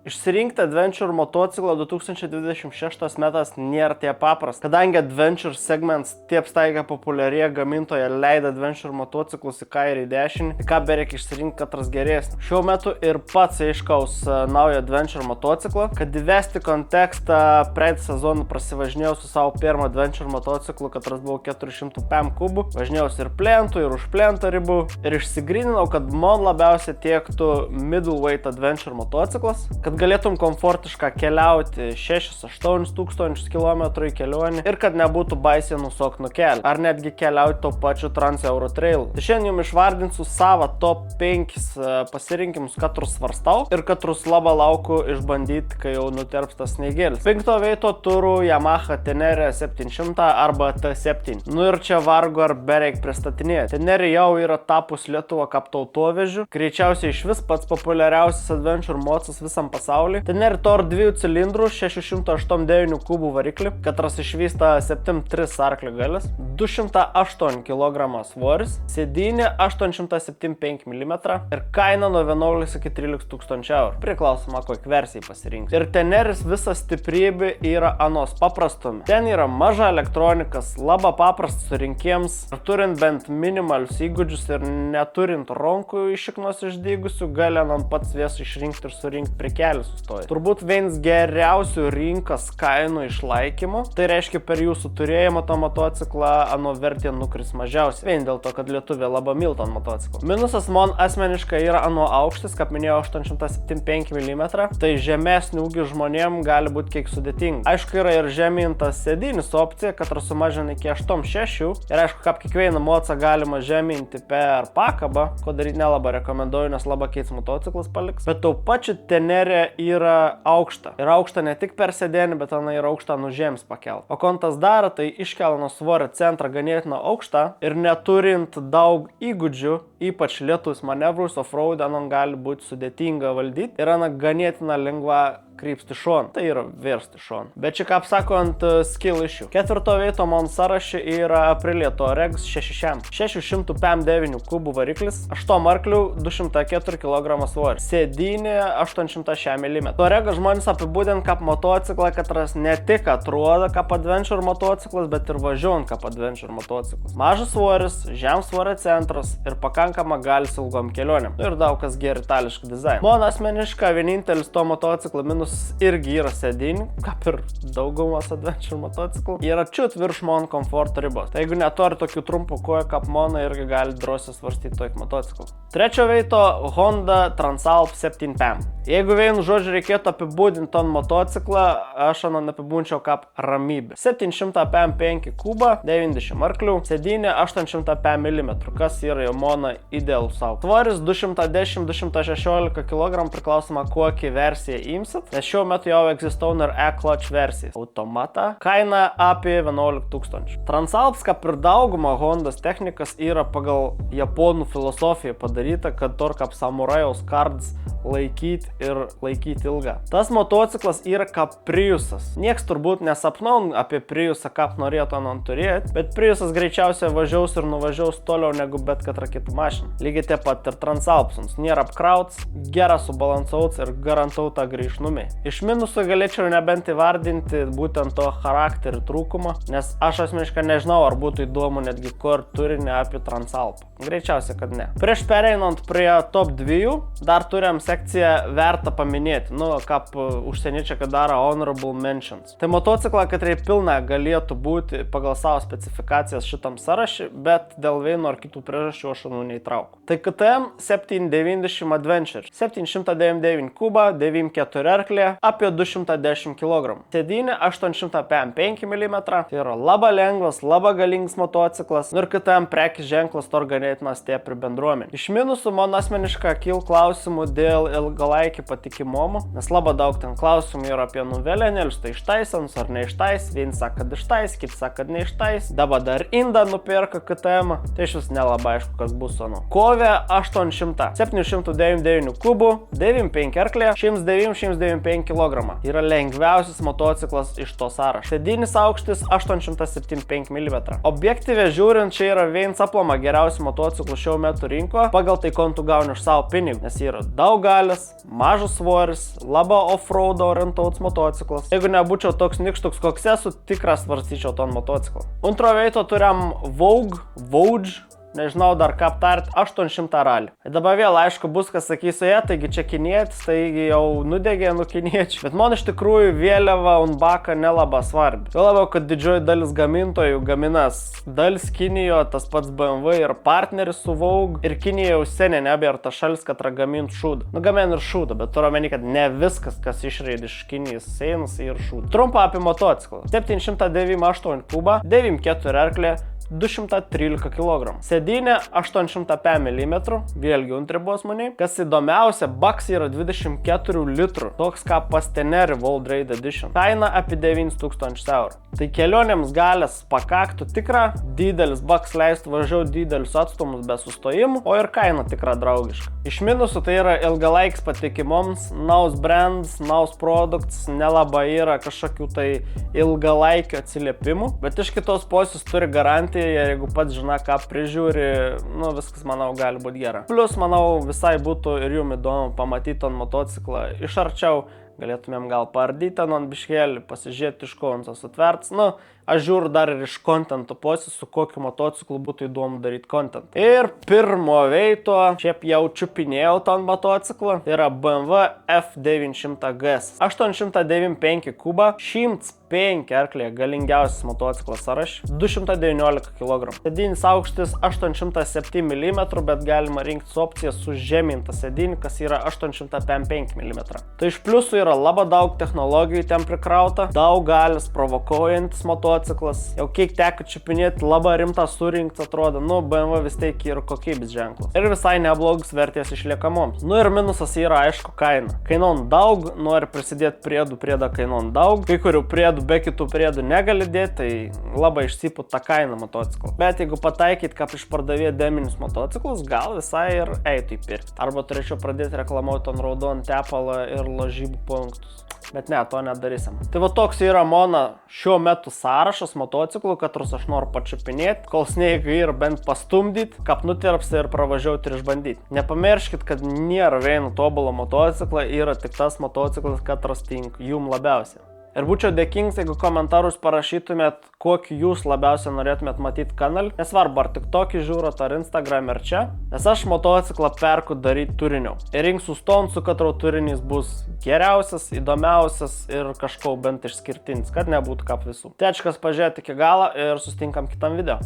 Išsirinkti Adventure motociklą 2026 metais nėra tie paprasta, kadangi Adventure segments tiep staiga populiarėja gamintoje leido Adventure motociklus į kairį į dešinį, tai ką bereikia išsirinkti katras geresnis. Šiuo metu ir pats aiškaus naują Adventure motociklą, kad įvesti kontekstą, praeitą sezoną prasivažinėjau su savo pirmą Adventure motociklu, katras buvo 400 PM kubų, važinėjausi ir plentų, ir už plento ribų, ir išsigryninau, kad man labiausiai tiektų middleweight Adventure motociklas, kad galėtum komfortiškai keliauti 6-8 tūkstančius kilometrų į kelionę ir kad nebūtų baisiai nusok nuo kelio, ar netgi keliauti to pačiu Trans Euro Trail. Tai šiandien jums išvardinsiu savo top 5 pasirinkimus, katrus svarstau ir katrus labai laukiu išbandyti, kai jau nuterpstas sniegėlis. 5 veito turų Yamaha Tenere 700 arba T7. Nu ir čia vargu ar bereik pristatinėti. Tenere jau yra tapus Lietuva kaip tautovežiu, greičiausiai iš vis pats populiariausias Adventure modsas visam pasaulyje. Tenere turi 2 cilindrų, 689 kubų variklį, katras išvysta 7.3 arklio galis, 208 kg svoris, sėdynė 875 mm ir kaina nuo 11 iki 13 tūkstančių eurų. Priklausoma, kokią versiją pasirinks. Ir Teneris visa stiprybė yra anos paprastume. Ten yra maža elektronikas, labai paprastas surinkiems, turint bent minimalius įgūdžius ir neturint rankų iš šiknos išdygusių, gali ant pats vės išrinkti ir surinkti prie kelių sustoja. Turbūt vienas geriausių rinkas kainų išlaikymų, tai reiškia per jūsų turėjimą to motociklą ano vertė nukris mažiausiai. Vien dėl to, kad lietuvė labai milton motociklą. Minusas man asmeniškai yra ano aukštis, kaip minėjau, 875 mm, tai žemesnių ūgių žmonėm gali būti kiek sudėtinga. Aišku, yra ir žemintas sėdynis opcija, kad sumažina iki 8.6 ir aišku, kaip kiekvieną mocą galima žeminti per pakabą, ko daryti nelabai rekomenduoju, nes labai keits motociklas paliks. Bet tau pačiu Tenere yra aukšta. Ir aukšta ne tik per sėdėnį, bet ana yra aukšta nuo žemės pakelt. O kontas daro, tai iškelia nuo svorio centrą ganėtinai aukštą ir neturint daug įgūdžių, ypač lietus manevrus, off-road, anon gali būti sudėtinga valdyti ir ana ganėtinai lengva krypsti šon. Tai yra versti šon. Bet čia, kaip sakant, skill issue. 4 vieto man sąraše yra Aprilia Touareg 600 PM9 kubų variklis, 8 arklių, 204 kg svoris. Sėdynė 806 mm. Touaregas žmonės apibūdina kaip motociklą, katras ne tik atrodo kaip Adventure motociklas, bet ir važiuojant kaip Adventure motociklas. Mažas svoris, žemas svorio centras ir pakankama galis ilgom kelionėm. Ir daug kas geri itališką dizainą. Man asmeniškai vienintelis to motociklo minus irgi yra sėdynė, kaip ir daugumas Adventure motociklų, yra čiut virš man komforto ribos. Tai jeigu neturi tokių trumpų kojų kaip mano, irgi gali drąsiai svarstyti tokį motociklą. 3 veito Honda Transalp 7 PM. Jeigu vienu žodžiu reikėtų apibūdinti ton motociklą, aš anon apibūdinčiau kaip ramybė. 700 PM5 kubą, 90 arklių, sėdynė 800 PM, kas yra jau mano idealų savo. Svoris 210-216 kg priklausoma kokią versiją imsit, nes šiuo metu jau egzistuoja ir E-Clutch versijas. Automata kaina apie 11 tūkstančių. Transalps, kaip ir dauguma Hondos technikas, yra pagal japonų filosofiją padaryta, kad tor kaip samurajaus kardas laikyti ir laikyti ilgą. Tas motociklas yra kaip Priusas. Nieks turbūt nesapnaun apie Priusą, kaip norėtų anon turėti, bet Priusas greičiausiai važiaus ir nuvažiaus toliau negu bet katра kita mašina. Lygiai taip pat ir Transalpsons. Nėra apkrauts, geras subalansuots ir garantauta grįžnumai. Iš minusų galėčiau nebent įvardinti būtent to charakterį trūkumą, nes aš asmeniškai nežinau, ar būtų įdomu netgi kur turinį apie Transalpą. Greičiausiai, kad ne. Prieš pereinant prie top 2, dar turim sekciją verta paminėti, kaip užsieniečiai, kad daro honorable mentions. Tai motociklą, kad pilna galėtų būti pagal savo specifikacijas šitam sąrašį, bet dėl vieno ar kitų priežasčių aš neįtraukiu. Tai KTM 790 Adventure, 799 kubą, 94 arklė, apie 210 kg. Sėdynė 800 PM5 mm, tai yra labai lengvas, labai galingas motociklas, ir KTM prekės ženklas to ganėtinas stipri bendruomenė. Iš minusų man asmeniškai kil klausimų dėl ilgalaikį patikimumo, nes labai daug ten klausimų yra apie nuvelenėlius, tai ištaisans ar neištais, vieni sako, kad ištais, kiti sako, kad neištais, dabar dar Inda nupirka KTM, tai iš vis nelabai aišku, kas bus anu. Kovė 800, 799 kubų, 95 arklė, 109-195 kg. Yra lengviausias motociklas iš to sąrašo. Sėdynis aukštis 875 mm. Objektyviai žiūrint, čia yra vienas aplama geriausių motociklų šiuo metu rinko, pagal tai kontų gauni už savo pinigų, nes yra daug galis, mažas svoris, labai off-road orientuotas motociklas. Jeigu nebūčiau toks nikštuks, koks esu, tikras svarstyčiau ton motociklą. Antro veito turim Vogue, nežinau dar ką aptart, 800 ralį. Ir dabar vėl aišku bus, kas sakysiu, taigi čia kinietis, taigi jau nudegė nuo kiniečių. Bet man iš tikrųjų vėliava un baka nelaba svarbi. Tuo labiau, kad didžioji dalis gamintojų gaminas dalis Kinijoje, tas pats BMW ir partneris su Vogue. Ir Kinija jau seniai nebėra ta šalis, kad gamint šūdą. Gamin ir šūdą, bet turiu omeny, kad ne viskas, kas išreid iš Kinijos seinas ir šūdą. Trumpa apie motociklą. 798 kubą, 94 arklė, 213 kg. Sėdynė 805 mm, vėlgi untribos maniai. Kas įdomiausia, baks yra 24 litrų, toks kā pas Teneri World Raid Edition. Kaina apie 9000 eurų. Tai kelionėms galės pakaktų tikra, didelis baks leistų važiuoti didelius atstumus be sustojimų, o ir kaina tikra draugiška. Iš minusų tai yra ilgalaikis patikimoms, naus brands, naus products, nelabai yra kažkokių tai ilgalaikio atsiliepimų, bet iš kitos pusės turi garantiją. Ir jeigu pats žina, ką prižiūri, viskas, manau, gali būti gera. Plus, manau, visai būtų ir jums įdomu pamatyti ant motociklą iš arčiau. Galėtumėm gal paardyti ant biškėlį, pasižiūrėti iš ko ant sutverts. Aš žiūriu dar ir iš kontento pusės, su kokiu motociklu būtų įdomu daryti kontentą. Ir pirmo veito, šiaip jau čiupinėjau ton motociklą, tai yra BMW F900GS. 895 kubą, 105 arklė, galingiausias motociklas sąraše, 219 kg. Sėdynis aukštis 807 mm, bet galima rinktis opciją su žemintą sėdynį, kas yra 805 mm. Tai iš pliusų yra labai daug technologijų ten prikrauta, daug galis provokuojantis motociklas. Jau kiek teko čiupinėti, labai rimtas surinktas atrodo, BMW vis tiek yra kokybės ženklas. Ir visai neblogus vertės išliekamoms. Ir minusas yra aišku kaina. Kainon daug, nori prisidėti priedą kainon daug. Kai kurių priedų be kitų priedų negali dėti, tai labai išsiput tą kainą motociklą. Bet jeigu pataikyt, kaip išpardavė deminius motociklus, gal visai ir eitų įpirkti. Arba turėčiau pradėti reklamuoti ant raudoną tepalą ir lažybų punktus. Bet ne, to nedarysim. Tai va toks yra mano šiuo metu sąrašas motociklų, katrus aš noriu pačiupinėti, kol sneigai ir bent pastumdyti, kap nutirps ir pravažiuoti ir išbandyti. Nepamirškit, kad nėra vieno tobulo motociklą, yra tik tas motociklas, katras tink jum labiausiai. Ir būčiau dėkingas, jeigu komentarus parašytumėt, kokį jūs labiausiai norėtumėt matyti kanalį. Nesvarbu, ar tik tokį žiūrot, ar Instagram, ar čia. Nes aš motociklą perku daryti turiniu. Ir rinksiu ton, su katru turinys bus geriausias, įdomiausias ir kažko bent išskirtinis, kad nebūtų kaip visų. Tečikas pažiūrėti iki galo ir susitinkam kitam video.